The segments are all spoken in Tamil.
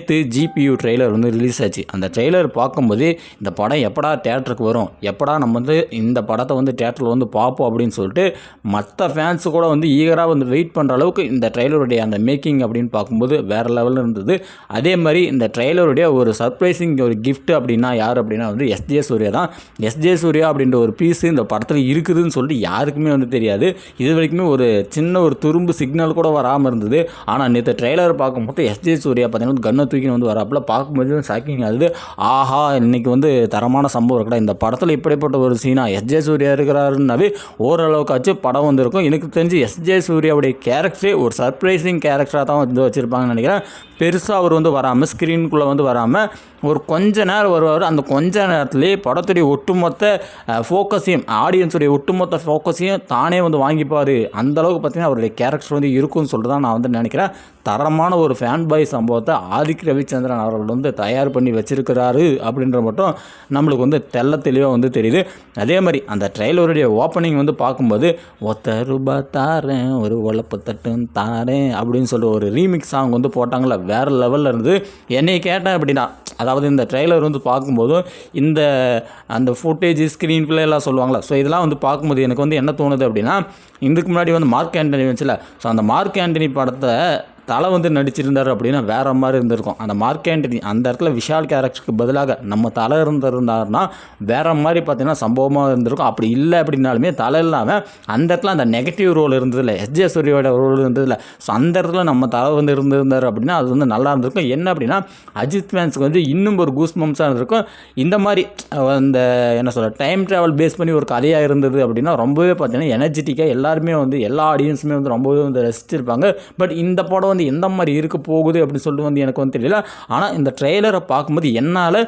நேற்று ஜிபியு ட்ரெய்லர் வந்து ரிலீஸ் ஆச்சு. அந்த ட்ரெய்லர் பார்க்கும்போது இந்த படம் எப்படா தேட்டருக்கு வரும், எப்படா நம்ம வந்து இந்த படத்தை வந்து தேட்டரில் வந்து பார்ப்போம் அப்படின்னு சொல்லிட்டு மற்ற ஃபேன்ஸு கூட வந்து ஈகராக வந்து வெயிட் பண்ணுற அளவுக்கு இந்த ட்ரெய்லருடைய அந்த மேக்கிங் அப்படின்னு பார்க்கும்போது வேறு லெவலில் இருந்தது. அதே மாதிரி இந்த ட்ரெய்லருடைய ஒரு சர்ப்ரைசிங் ஒரு கிஃப்ட் அப்படின்னா யார் அப்படின்னா வந்து எஸ்ஜே சூர்யா தான். எஸ்ஜே சூர்யா அப்படின்ற ஒரு பீஸு இந்த படத்தில் இருக்குதுன்னு சொல்லிட்டு யாருக்குமே வந்து தெரியாது. இது வரைக்குமே ஒரு சின்ன ஒரு துரும்பு சிக்னல் கூட வராமல் இருந்தது. ஆனால் நேற்று ட்ரெய்லர் பார்க்கும்போது எஸ்ஜே சூர்யா பார்த்தீங்கன்னா கன்னை தூக்கின்னு வந்து வராப்பில் பார்க்கும்போது ஷாக்கிங் ஆகுது. ஆஹா, இன்றைக்கி வந்து தரமான சம்பவம் இருக்கடா, இந்த படத்தில் இப்படிப்பட்ட ஒரு சீனா எஸ்ஜே சூர்யா இருக்கிறாருன்னாவே ஓரளவுக்காச்சும் படம் வந்திருக்கும். எனக்கு தெரிஞ்சு எஸ்ஜே சூர்யாவுடைய கேரக்டரே ஒரு சர்ப்ரைசிங் கேரக்டராக தான் வந்து வச்சுருப்பாங்கன்னு நினைக்கிறேன். பெருசாக அவர் வந்து வராமல் ஸ்க்ரீனுக்குள்ளே வந்து வராமல் ஒரு கொஞ்ச நேரம் வருவார். அந்த கொஞ்ச நேரத்துலேயே படத்துடைய ஒட்டுமொத்த ஃபோக்கஸையும் ஆடியன்ஸுடைய ஒட்டுமொத்த ஃபோக்கஸையும் தானே வந்து வாங்கிப்பார். அந்தளவுக்கு பார்த்திங்கன்னா அவருடைய கேரக்டர் வந்து இருக்குன்னு சொல்லிட்டு தான் நான் வந்து நினைக்கிறேன். தரமான ஒரு ஃபேன் பாய் சம்பவத்தை ஆதிக் ரவிச்சந்திரன் அவர்கள் வந்து தயார் பண்ணி வச்சிருக்கிறாரு அப்படின்ற மட்டும் நம்மளுக்கு வந்து தெளிவாக வந்து தெரியுது. அதே மாதிரி அந்த ட்ரெய்லருடைய ஓப்பனிங் வந்து பார்க்கும்போது ₹1 தாரேன் ஒரு உழப்பு தட்டும் தாரேன் அப்படின்னு சொல்லிட்டு ஒரு ரீமிக்ஸ் சாங் வந்து போட்டாங்களே, வேறு லெவலில் இருந்து. என்னை கேட்டேன் அப்படின்னா, அதாவது இந்த ட்ரெய்லர் வந்து பார்க்கும்போதும் இந்த அந்த ஃபுட்டேஜ் ஸ்க்ரீன் பிளே எல்லாம் சொல்லுவாங்களா, ஸோ இதெல்லாம் வந்து பார்க்கும்போது எனக்கு வந்து என்ன தோணுது அப்படின்னா, இதுக்கு முன்னாடி வந்து மார்க் ஆண்டனி வந்துச்சுல, ஸோ அந்த மார்க் ஆண்டனி படத்தை தலை வந்து நடிச்சிருந்தார் அப்படின்னா வேறு மாதிரி இருந்திருக்கும். அந்த மார்க் ஆண்டனி அந்த இடத்துல விஷால் கேரக்டருக்கு பதிலாக நம்ம தலை இருந்திருந்தாருன்னா வேறு மாதிரி பார்த்திங்கன்னா சம்பவமாக இருந்திருக்கும். அப்படி இல்லை அப்படின்னாலுமே தலை இல்லாமல் அந்த இடத்துல அந்த நெகட்டிவ் ரோல் இருந்ததில்லை, எஸ்ஜே சூர்யாவோட ரோல் இருந்ததில்லை. ஸோ அந்த இடத்துல நம்ம தலை வந்து இருந்திருந்தார் அப்படின்னா அது வந்து நல்லா இருந்திருக்கும். என்ன அப்படின்னா அஜித் ஃபேன்ஸுக்கு வந்து இன்னும் ஒரு கூஸ் பம்ப்ஸாக இருந்திருக்கும். இந்த மாதிரி அந்த என்ன சொல்ல டைம் ட்ராவல் பேஸ் பண்ணி ஒரு கதையாக இருந்தது அப்படின்னா ரொம்பவே பார்த்திங்கன்னா எனர்ஜெட்டிக்காக எல்லாருமே வந்து எல்லா ஆடியன்ஸுமே வந்து ரொம்பவே வந்து ரசிச்சிருப்பாங்க. பட் இந்த படம் வந்து எந்த மாதிரி இருக்க போகுது அப்படின்னு சொல்லிட்டு வந்து எனக்கு வந்து தெரியல. ஆனால் இந்த ட்ரெய்லரை பார்க்கும்போது என்னால்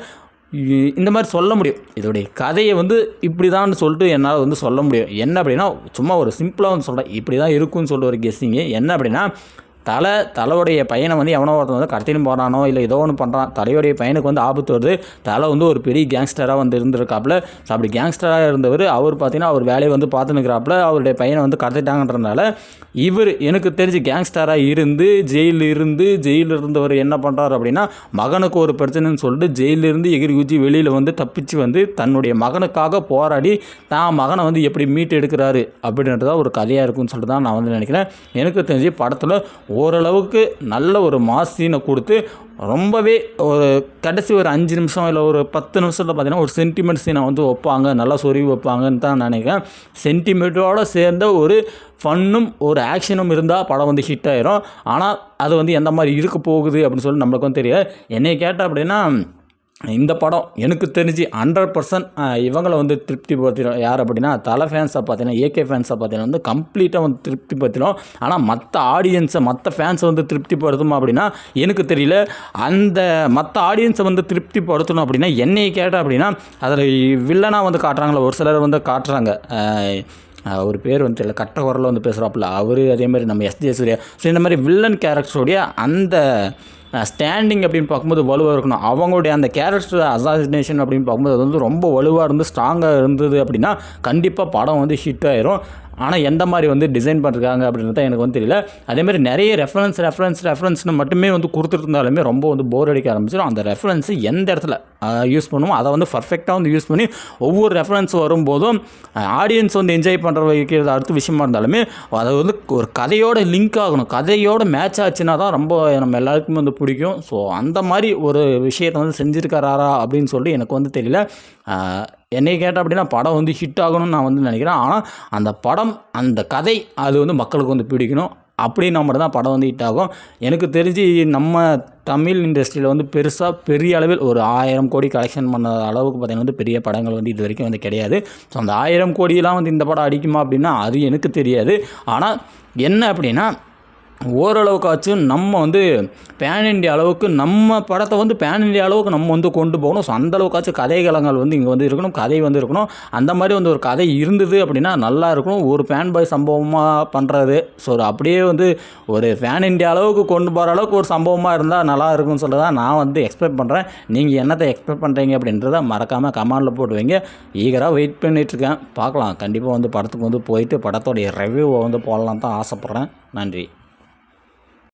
இந்த மாதிரி சொல்ல முடியும், இதோடைய கதையை வந்து இப்படி தான் சொல்லிட்டு என்னால் வந்து சொல்ல முடியும். என்ன அப்படின்னா சும்மா ஒரு சிம்பிளாக வந்து சொல்கிறேன், இப்படி தான் இருக்குன்னு சொல்லிட்டு ஒரு கெஸ்ஸிங்கு. என்ன அப்படின்னா தலையோடைய பையனை வந்து எவனோ ஒருத்தன் வந்து கடத்திலும் போகிறானோ இல்லை ஏதோ ஒன்று பண்ணுறான், தலையோடைய பையனுக்கு வந்து ஆபத்து வருது. தலை வந்து ஒரு பெரிய கேங்ஸ்டராக வந்து இருந்திருக்காப்புல. ஸோ அப்படி கேங்ஸ்டராக இருந்தவர் அவர் பார்த்தீங்கன்னா அவர் வேலையை வந்து பார்த்துன்னுக்கிறாப்புல. அவருடைய பையனை வந்து கடத்திட்டாங்கன்றதுனால இவர் எனக்கு தெரிஞ்சு கேங்ஸ்டராக இருந்து ஜெயிலில் இருந்தவர் என்ன பண்ணுறாரு அப்படின்னா மகனுக்கு ஒரு பிரச்சனைன்னு சொல்லிட்டு ஜெயிலிருந்து எகிரி குச்சி வெளியில் வந்து தப்பிச்சு வந்து தன்னுடைய மகனுக்காக போராடி தான் மகனை வந்து எப்படி மீட்டு எடுக்கிறாரு அப்படின்றத ஒரு கதையாக இருக்குன்னு சொல்லிட்டு தான் நான் வந்து நினைக்கிறேன். எனக்கு தெரிஞ்சு படத்தில் ஓரளவுக்கு நல்ல ஒரு மாஸ் சீனை கொடுத்து ரொம்பவே ஒரு கடைசி ஒரு 5 நிமிஷம் இல்லை ஒரு 10 நிமிஷத்தில் பார்த்திங்கன்னா ஒரு சென்டிமெண்ட் சீனை வந்து வைப்பாங்க, நல்லா சொருவி வைப்பாங்கன்னு தான் நினைக்கிறேன். சென்டிமெண்ட்டோடு சேர்ந்த ஒரு ஃபன்னும் ஒரு ஆக்ஷனும் இருந்தால் படம் வந்து ஹிட் ஆயிரும். ஆனால் அது வந்து எந்த மாதிரி இருக்க போகுது அப்படின்னு சொல்லி நம்மளுக்கு வந்து தெரியாது. என்னை கேட்டால் அப்படின்னா இந்த படம் எனக்கு தெரிஞ்சு 100% இவங்களை வந்து திருப்திப்படுத்திடும். யார் அப்படின்னா தலை ஃபேன்ஸை பார்த்தீங்கன்னா ஏகே ஃபேன்ஸை பார்த்தீங்கன்னா வந்து கம்ப்ளீட்டாக வந்து திருப்திப்படுத்திடும். ஆனால் மற்ற ஆடியன்ஸை மற்ற ஃபேன்ஸை வந்து திருப்திப்படுத்துமா அப்படின்னா எனக்கு தெரியல. அந்த மற்ற ஆடியன்ஸை வந்து திருப்திப்படுத்தணும் அப்படின்னா என்னை கேட்டால் அப்படின்னா அதில் வில்லனாக வந்து காட்டுறாங்களா, ஒரு சிலர் வந்து காட்டுறாங்க, ஒரு பேர் வந்து தெரியல, கட்ட குரலில் வந்து பேசுகிறாப்புல அவர், அதே மாதிரி நம்ம எஸ்ஜே சூர்யா. ஸோ இந்த மாதிரி வில்லன் கேரக்டருடைய அந்த ஸ்டாண்டிங் அப்படின்னு பார்க்கும்போது வலுவாக இருக்கணும். அவங்களுடைய அந்த கேரக்டர் அசாசினேஷன் அப்படின்னு பார்க்கும்போது அது வந்து ரொம்ப வலுவாக இருந்து ஸ்ட்ராங்காக இருந்தது அப்படின்னா கண்டிப்பாக படம் வந்து ஹிட் ஆயிரும். ஆனால் எந்த மாதிரி வந்து டிசைன் பண்ணிருக்காங்க அப்படின்றத எனக்கு வந்து தெரியல. அதேமாதிரி நிறைய ரெஃபரன்ஸ்னு மட்டுமே வந்து கொடுத்துட்டு இருந்தாலுமே ரொம்ப வந்து போர் அடிக்க ஆரம்பிச்சிடும். அந்த ரெஃபரன்ஸு எந்த இடத்துல யூஸ் பண்ணுவோம் அதை வந்து பர்ஃபெக்டாக வந்து யூஸ் பண்ணி ஒவ்வொரு ரெஃபரன்ஸ் வரும்போதும் ஆடியன்ஸ் வந்து என்ஜாய் பண்ணுற வைக்கிறது அடுத்த விஷயமா இருந்தாலுமே அதை வந்து ஒரு கதையோட லிங்க் ஆகணும், கதையோட மேட்ச் ஆச்சுன்னா தான் ரொம்ப நம்ம எல்லாருக்குமே வந்து பிடிக்கும். ஸோ அந்த மாதிரி ஒரு விஷயத்தை வந்து செஞ்சுருக்காரா அப்படின்னு சொல்லி எனக்கு வந்து தெரியல. என்னை கேட்டால் அப்படின்னா படம் வந்து ஹிட் ஆகணும்னு நான் வந்து நினைக்கிறேன். ஆனால் அந்த படம் அந்த கதை அது வந்து மக்களுக்கு வந்து பிடிக்கணும், அப்படின்னா மட்டும் தான் படம் வந்து ஹிட் ஆகும். எனக்கு தெரிஞ்சு நம்ம தமிழ் இண்டஸ்ட்ரியில் வந்து பெரிய அளவில் ஒரு 1000 கோடி கலெக்ஷன் பண்ண அளவுக்கு பார்த்திங்கன்னா வந்து பெரிய படங்கள் வந்து இது வரைக்கும் வந்து கிடையாது. ஸோ அந்த 1000 கோடியெலாம் வந்து இந்த படம் அடிக்குமா அப்படின்னா அது எனக்கு தெரியாது. ஆனால் என்ன அப்படின்னா ஓரளவுக்காச்சும் நம்ம வந்து பேன் இண்டியா அளவுக்கு நம்ம படத்தை வந்து பேன் இண்டியா அளவுக்கு நம்ம வந்து கொண்டு போகணும். ஸோ அந்தளவுக்காச்சும் கதைகளங்கள் வந்து இங்கே வந்து இருக்கணும், கதை வந்து இருக்கணும். அந்த மாதிரி வந்து ஒரு கதை இருந்தது அப்படின்னா நல்லா இருக்கணும். ஒரு பேன் பாய் சம்பவமாக பண்ணுறது, ஸோ அப்படியே வந்து ஒரு பேன் இண்டியா அளவுக்கு கொண்டு போகிற அளவுக்கு ஒரு சம்பவமாக இருந்தால் நல்லா இருக்கும்னு சொல்லி தான் நான் வந்து எக்ஸ்பெக்ட் பண்ணுறேன். நீங்கள் என்னத்தை எக்ஸ்பெக்ட் பண்ணுறீங்க அப்படின்றத மறக்காமல் கமெண்டில் போட்டு வைங்க. ஈகராக வெயிட் பண்ணிகிட்ருக்கேன், பார்க்கலாம். கண்டிப்பாக வந்து படத்துக்கு வந்து போயிட்டு படத்தோடைய ரிவ்யூவை வந்து போடலாம் தான் ஆசைப்பட்றேன். நன்றி.